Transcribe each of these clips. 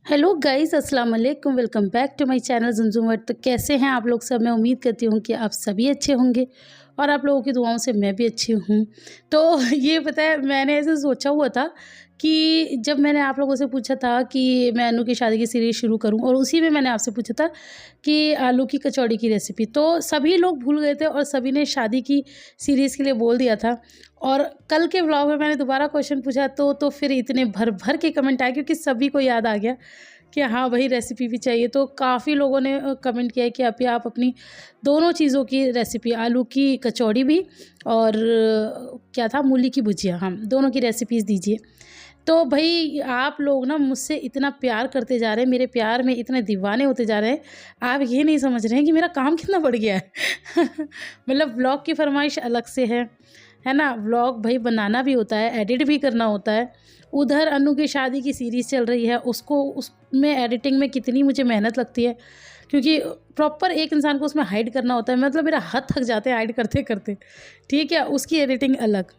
Hello guys, अस्सलाम वालेकुम। Welcome back to my channel Zumzum world. तो कैसे हैं आप लोग सब? मैं उम्मीद करती हूँ कि आप सभी अच्छे होंगे और आप लोगों की दुआओं से मैं भी अच्छी हूँ। तो ये पता है, मैंने ऐसे सोचा हुआ था कि जब मैंने आप लोगों से पूछा था कि मैं अनु की शादी की सीरीज़ शुरू करूँ, और उसी में मैंने आपसे पूछा था कि आलू की कचौड़ी की रेसिपी, तो सभी लोग भूल गए थे और सभी ने शादी की सीरीज़ के लिए बोल दिया था। और कल के व्लॉग में मैंने दोबारा क्वेश्चन पूछा तो फिर इतने भर भर के कमेंट आए, क्योंकि सभी को याद आ गया कि हाँ वही रेसिपी भी चाहिए। तो काफ़ी लोगों ने कमेंट किया है कि अभी आप अपनी दोनों चीज़ों की रेसिपी, आलू की कचौड़ी भी और क्या था, मूली की भुजिया, हाँ दोनों की रेसिपीज़ दीजिए। तो भाई आप लोग ना मुझसे इतना प्यार करते जा रहे हैं, मेरे प्यार में इतने दीवाने होते जा रहे हैं, आप ये नहीं समझ रहे हैं कि मेरा काम कितना बढ़ गया है। मतलब व्लॉग की फरमाइश अलग से है ना। व्लॉग भाई बनाना भी होता है, एडिट भी करना होता है। उधर अनु की शादी की सीरीज़ चल रही है, उसको उसमें एडिटिंग में कितनी मुझे मेहनत लगती है, क्योंकि प्रॉपर एक इंसान को उसमें हाइड करना होता है। मतलब मेरा हाथ थक जाते हैं हाइड करते करते, ठीक है, उसकी एडिटिंग अलग।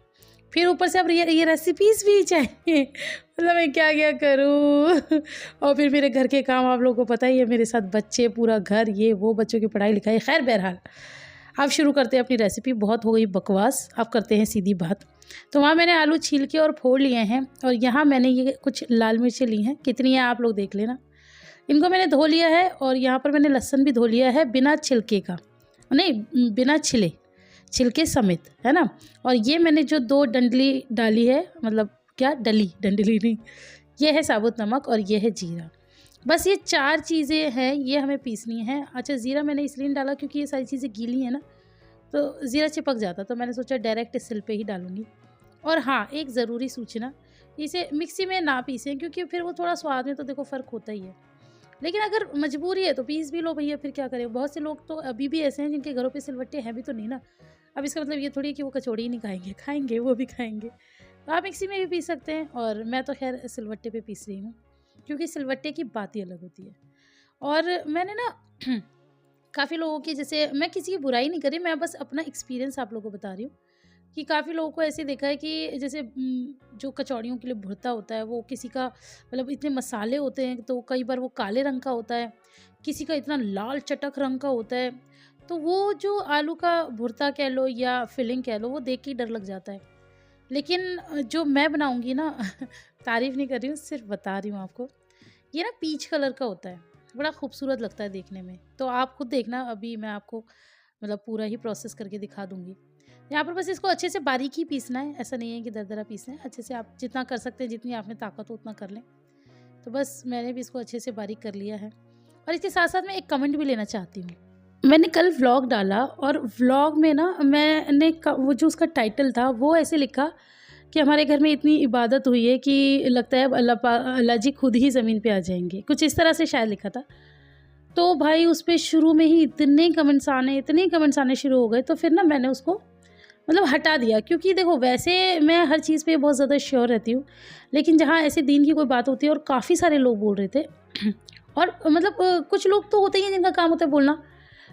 फिर ऊपर से अब ये रेसिपीज़ भी चाहिए। मतलब मैं क्या क्या करूँ। और फिर मेरे घर के काम आप लोगों को पता ही है, मेरे साथ बच्चे, पूरा घर, ये वो, बच्चों की पढ़ाई लिखाई। खैर बहरहाल अब शुरू करते हैं अपनी रेसिपी। बहुत हो गई बकवास, अब करते हैं सीधी बात। तो वहाँ मैंने आलू छील के और फोड़ लिए हैं, और यहाँ मैंने ये कुछ लाल मिर्चें ली हैं, कितनी है आप लोग देख लेना। इनको मैंने धो लिया है, और यहाँ पर मैंने लहसुन भी धो लिया है, बिना छिलके का, नहीं बिना छिलके समेत, है ना। और ये मैंने जो 2 डंडली डाली है, मतलब क्या डली, डंडली नहीं, ये है साबुत नमक और ये है जीरा। बस ये 4 चीज़ें हैं, ये हमें पीसनी है। अच्छा, ज़ीरा मैंने इसलिए नहीं डाला क्योंकि ये सारी चीज़ें गीली हैं ना, तो ज़ीरा चिपक जाता, तो मैंने सोचा डायरेक्ट सिल पे ही डालूँगी। और हाँ, एक ज़रूरी सूचना, इसे मिक्सी में ना पीसें, क्योंकि फिर वो थोड़ा स्वाद में तो देखो फ़र्क होता ही है। लेकिन अगर मजबूरी है तो पीस भी लो भैया, फिर क्या करें। बहुत से लोग तो अभी भी ऐसे हैं जिनके घरों पे सिलवट्टे हैं भी तो नहीं ना। अब इसका मतलब ये थोड़ी है कि वो कचौड़ी ही नहीं खाएँगे, खाएँगे, वो भी खाएँगे। तो आप मिक्सी में भी पीस सकते हैं, और मैं तो ख़ैर सिलवट्टे पे पीस रही हूँ, क्योंकि सिलवट्टे की बात ही अलग होती है। और मैंने ना काफ़ी लोगों की, जैसे मैं किसी की बुराई नहीं कर रही, मैं बस अपना एक्सपीरियंस आप लोगों को बता रही हूँ कि काफ़ी लोगों को ऐसे देखा है कि जैसे जो कचौड़ियों के लिए भुर्ता होता है, वो किसी का, मतलब इतने मसाले होते हैं तो कई बार वो काले रंग का होता है, किसी का इतना लाल चटक रंग का होता है। तो वो जो आलू का भुर्ता कह लो या फिलिंग कह लो, वो देख के ही डर लग जाता है। लेकिन जो मैं बनाऊंगी ना, तारीफ़ नहीं कर रही हूँ, सिर्फ बता रही हूँ आपको, ये ना पीच कलर का होता है, बड़ा खूबसूरत लगता है देखने में। तो आप खुद देखना, अभी मैं आपको मतलब पूरा ही प्रोसेस करके दिखा दूँगी। यहाँ पर बस इसको अच्छे से बारीक ही पीसना है, ऐसा नहीं है कि दरदरा पीसना है। अच्छे से आप जितना कर सकते हैं, जितनी आप में ताकत हो उतना कर लें। तो बस मैंने भी इसको अच्छे से बारीक कर लिया है। और इसके साथ-साथ मैं एक कमेंट भी लेना चाहती हूँ। मैंने कल व्लॉग डाला, और व्लॉग में ना मैंने वो जो उसका टाइटल था वो ऐसे लिखा कि हमारे घर में इतनी इबादत हुई है कि लगता है अब अल्लाह जी खुद ही ज़मीन पे आ जाएंगे, कुछ इस तरह से शायद लिखा था। तो भाई उस पे शुरू में ही इतने कमेंट्स आने शुरू हो गए, तो फिर ना मैंने उसको मतलब हटा दिया। क्योंकि देखो, वैसे मैं हर चीज़ पे बहुत ज़्यादा श्योर रहती हूँ, लेकिन जहाँ ऐसे दीन की कोई बात होती है, और काफ़ी सारे लोग बोल रहे थे और मतलब कुछ लोग तो होते ही हैं जिनका काम होता है बोलना,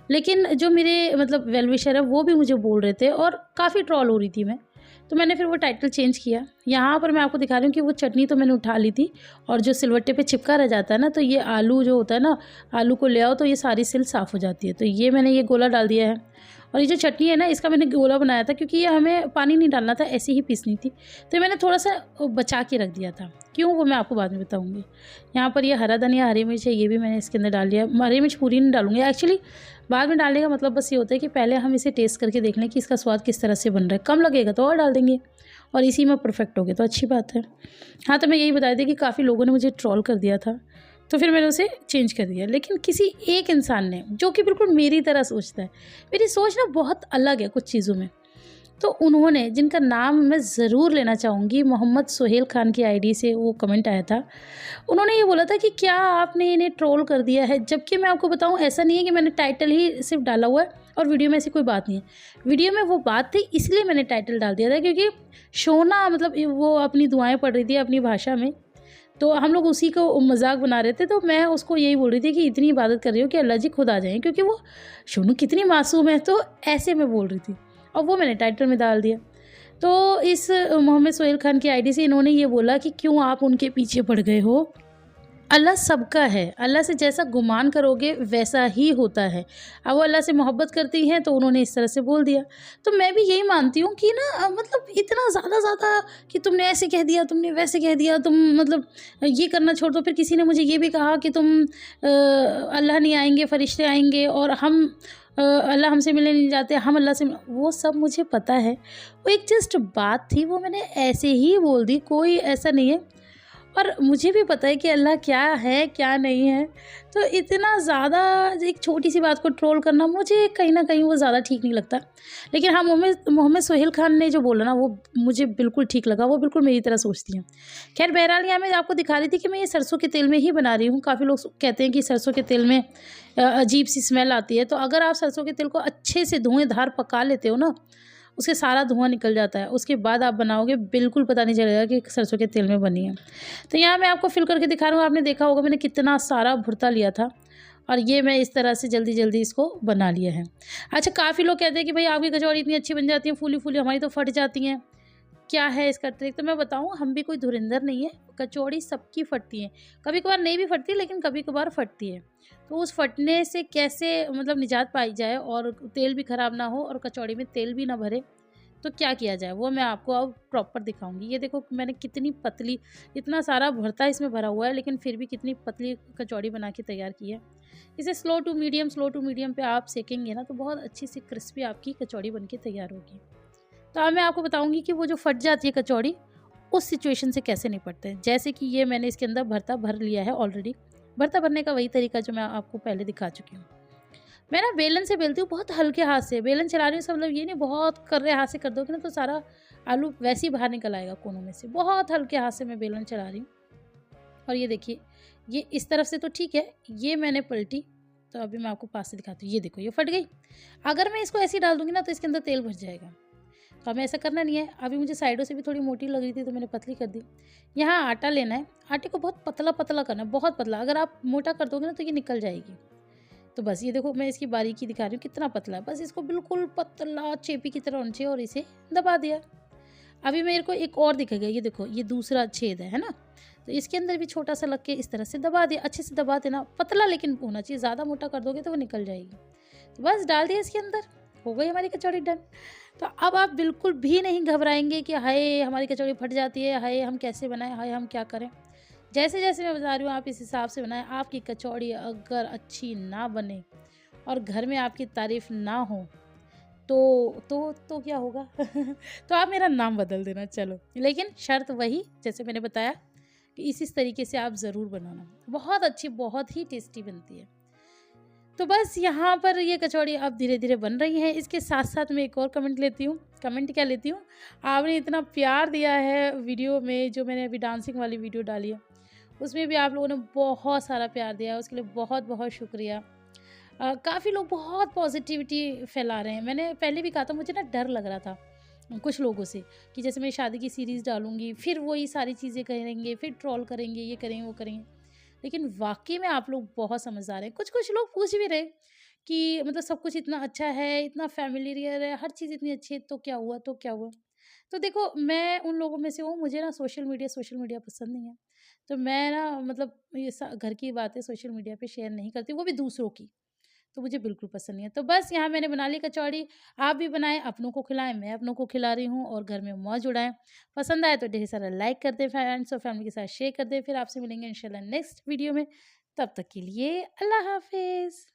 लेकिन जो मेरे मतलब वेल विशर है वो भी मुझे बोल रहे थे, और काफ़ी ट्रॉल हो रही थी मैं। तो मैंने फिर वो टाइटल चेंज किया। यहाँ पर मैं आपको दिखा रही हूँ कि वो चटनी तो मैंने उठा ली थी, और जो सिलवट्टे पे चिपका रह जाता है ना, तो ये आलू जो होता है ना, आलू को ले आओ तो ये सारी सिल साफ़ हो जाती है। तो ये मैंने ये गोला डाल दिया है, और ये जो चटनी है ना, इसका मैंने गोला बनाया था, क्योंकि ये हमें पानी नहीं डालना था, ऐसे ही पीसनी थी। तो मैंने थोड़ा सा बचा के रख दिया था, क्यों वो मैं आपको बाद में बताऊँगी। यहाँ पर ये हरा धनिया, हरी मिर्च है, ये भी मैंने इसके अंदर डाल दिया। हरी मिर्च पूरी नहीं डालूँगी एक्चुअली, बाद में डालने का मतलब बस ये होता है कि पहले हम इसे टेस्ट करके देख लें कि इसका स्वाद किस तरह से बन रहा है। कम लगेगा तो और डाल देंगे, और इसी में परफेक्ट हो गया तो अच्छी बात है। हाँ, तो मैं यही बता दी कि काफ़ी लोगों ने मुझे ट्रोल कर दिया था, तो फिर मैंने उसे चेंज कर दिया। लेकिन किसी एक इंसान ने, जो कि बिल्कुल मेरी तरह सोचता है, मेरी सोच ना बहुत अलग है कुछ चीज़ों में, तो उन्होंने, जिनका नाम मैं ज़रूर लेना चाहूँगी, मोहम्मद सोहेल खान की आईडी से वो कमेंट आया था। उन्होंने ये बोला था कि क्या आपने इन्हें ट्रोल कर दिया है, जबकि मैं आपको बताऊँ ऐसा नहीं है कि मैंने टाइटल ही सिर्फ डाला हुआ है और वीडियो में ऐसी कोई बात नहीं है। वीडियो में वो बात थी, इसलिए मैंने टाइटल डाल दिया था, क्योंकि शोना मतलब वो अपनी दुआएं पढ़ रही थी अपनी भाषा में, तो हम लोग उसी को मजाक बना रहे थे। तो मैं उसको यही बोल रही थी कि इतनी इबादत कर रही हो कि अल्लाह जी खुद आ जाएं, क्योंकि वो शोनू कितनी मासूम है, तो ऐसे मैं बोल रही थी, और वो मैंने टाइटल में डाल दिया। तो इस मोहम्मद सोहेल खान की आईडी से इन्होंने ये बोला कि क्यों आप उनके पीछे पड़ गए हो, अल्लाह सबका है, अल्लाह से जैसा गुमान करोगे वैसा ही होता है। अब वो अल्लाह से मोहब्बत करती हैं तो उन्होंने इस तरह से बोल दिया। तो मैं भी यही मानती हूँ कि ना मतलब इतना ज़्यादा कि तुमने ऐसे कह दिया, तुमने वैसे कह दिया, तुम मतलब ये करना छोड़ दो। फिर किसी ने मुझे ये भी कहा कि अल्लाह नहीं आएँगे, फ़रिश्ते आएँगे और अल्लाह हमसे मिलने नहीं जाते, हम अल्लाह से वो सब मुझे पता है। वो एक जस्ट बात थी, वो मैंने ऐसे ही बोल दी, कोई ऐसा नहीं है। और मुझे भी पता है कि अल्लाह क्या है, क्या नहीं है। तो इतना ज़्यादा एक छोटी-सी बात को ट्रोल करना मुझे कहीं न कहीं वो ज़्यादा ठीक नहीं लगता। लेकिन हाँ, मोहम्मद मोहम्मद सोहेल ख़ान ने जो बोला ना वो मुझे बिल्कुल ठीक लगा, वो बिल्कुल मेरी तरह सोचती हैं। ख़ैर बहरहाल यहाँ मैं आपको दिखा रही थी कि मैं ये सरसों के तेल में ही बना रही हूँ। काफ़ी लोग कहते हैं कि सरसों के तेल में अजीब-सी स्मेल आती है। तो अगर आप सरसों के तेल को अच्छे से धुएँधार पका लेते हो ना, उससे सारा धुआँ निकल जाता है। उसके बाद आप बनाओगे बिल्कुल पता नहीं चलेगा कि सरसों के तेल में बनी है। तो यहाँ मैं आपको फ़िल करके दिखा रहा हूँ, आपने देखा होगा मैंने कितना सारा भुर्ता लिया था और ये मैं इस तरह से जल्दी-जल्दी इसको बना लिया है। अच्छा, काफ़ी लोग कहते हैं कि भई आपकी कचौड़ी इतनी अच्छी बन जाती है फूली-फूली, हमारी तो फट जाती हैं। क्या है इसका ट्रिक? तो मैं बताऊँ, हम भी कोई धुरंधर नहीं है, कचौड़ी सबकी फटती है। कभी-कभार नहीं भी फटती लेकिन कभी-कभार फटती है। तो उस फटने से कैसे मतलब निजात पाई जाए और तेल भी ख़राब ना हो और कचौड़ी में तेल भी ना भरे, तो क्या किया जाए वो मैं आपको अब प्रॉपर दिखाऊंगी। ये देखो मैंने कितनी पतली, इतना सारा भरता इसमें भरा हुआ है लेकिन फिर भी कितनी पतली कचौड़ी बना के तैयार की है। इसे स्लो टू मीडियम पे आप सेकेंगे ना तो बहुत अच्छी सी क्रिस्पी आपकी कचौड़ी बन के तैयार होगी। तो अब मैं आपको बताऊंगी कि वो जो फट जाती है कचौड़ी, उस सिचुएशन से कैसे निपटते हैं। जैसे कि ये मैंने इसके अंदर भरता भर लिया है ऑलरेडी। भरता भरने का वही तरीका जो मैं आपको पहले दिखा चुकी हूँ। मैं ना बेलन से बेलती हूँ, बहुत हल्के हाथ से बेलन चला रही हूँ। इसका मतलब ये नहीं बहुत कर्रे हाथ से कर दोगे ना तो सारा आलू वैसे ही बाहर निकल आएगा कोनों में से। बहुत हल्के हाथ से मैं बेलन चला रही हूँ। और ये देखिए, ये इस तरफ से तो ठीक है, ये मैंने पलटी। तो अभी मैं आपको पास से दिखाती हूँ। ये देखो ये फट गई। अगर मैं इसको ऐसे ही डाल दूंगी ना तो इसके अंदर तेल भर जाएगा। तो हमें ऐसा करना नहीं है। अभी मुझे साइडों से भी थोड़ी मोटी लग रही थी तो मैंने पतली कर दी। यहाँ आटा लेना है, आटे को बहुत पतला पतला करना है, बहुत पतला। अगर आप मोटा कर दोगे ना तो ये निकल जाएगी। तो बस ये देखो मैं इसकी बारीकी दिखा रही हूँ कितना पतला है। बस इसको बिल्कुल पतला चेपी की तरह होना चाहिए और इसे दबा दिया। अभी मेरे को एक और दिखेगा, ये देखो ये दूसरा छेद है ना, तो इसके अंदर भी छोटा सा लग के इस तरह से दबा दिया। अच्छे से दबा देना, पतला लेकिन होना चाहिए, ज़्यादा मोटा कर दोगे तो वो निकल जाएगी। तो बस डाल दिया इसके अंदर, हो गई हमारी कचौड़ी डन। तो अब आप बिल्कुल भी नहीं घबराएंगे कि हाय हमारी कचौड़ी फट जाती है, हाय हम कैसे बनाएं, हाय हम क्या करें। जैसे जैसे मैं बता रही हूँ आप इस हिसाब से बनाएं। आपकी कचौड़ी अगर अच्छी ना बने और घर में आपकी तारीफ़ ना हो तो क्या होगा तो आप मेरा नाम बदल देना चलो। लेकिन शर्त वही जैसे मैंने बताया कि इस तरीके से आप ज़रूर बनाना, बहुत अच्छी बहुत ही टेस्टी बनती है। तो बस यहाँ पर ये कचौड़ी अब धीरे धीरे बन रही है। इसके साथ साथ मैं एक और कमेंट लेती हूँ। कमेंट क्या लेती हूँ, आपने इतना प्यार दिया है वीडियो में, जो मैंने अभी डांसिंग वाली वीडियो डाली है उसमें भी आप लोगों ने बहुत सारा प्यार दिया है, उसके लिए बहुत बहुत शुक्रिया। काफ़ी लोग बहुत पॉजिटिविटी फैला रहे हैं। मैंने पहले भी कहा था मुझे ना डर लग रहा था कुछ लोगों से कि जैसे मैं शादी की सीरीज़ डालूँगी फिर वही सारी चीज़ें करेंगे, फिर ट्रोल करेंगे, ये करेंगे वो करेंगे। लेकिन वाक़ई में आप लोग बहुत समझदार हैं। कुछ-कुछ लोग पूछ भी रहे कि मतलब सब कुछ इतना अच्छा है, इतना फ़ैमिलियर है, हर चीज़ इतनी अच्छी है तो क्या हुआ, तो क्या हुआ? तो देखो मैं उन लोगों में से हूँ, मुझे ना सोशल मीडिया पसंद नहीं है। तो मैं ना मतलब ये घर की बातें सोशल मीडिया पे शेयर नहीं करती, वो भी दूसरों की। तो मुझे बिल्कुल पसंद नहीं है। तो बस यहाँ मैंने बना ली कचौड़ी, आप भी बनाएँ, अपनों को खिलाएँ, मैं अपनों को खिला रही हूँ और घर में मौज उड़ाएँ। पसंद आए तो ढेर सारा लाइक कर दें, फ्रेंड्स और फैमिली के साथ शेयर कर दें। फिर आपसे मिलेंगे इंशाल्लाह नेक्स्ट वीडियो में। तब तक के लिए अल्लाह हाफ़िज़।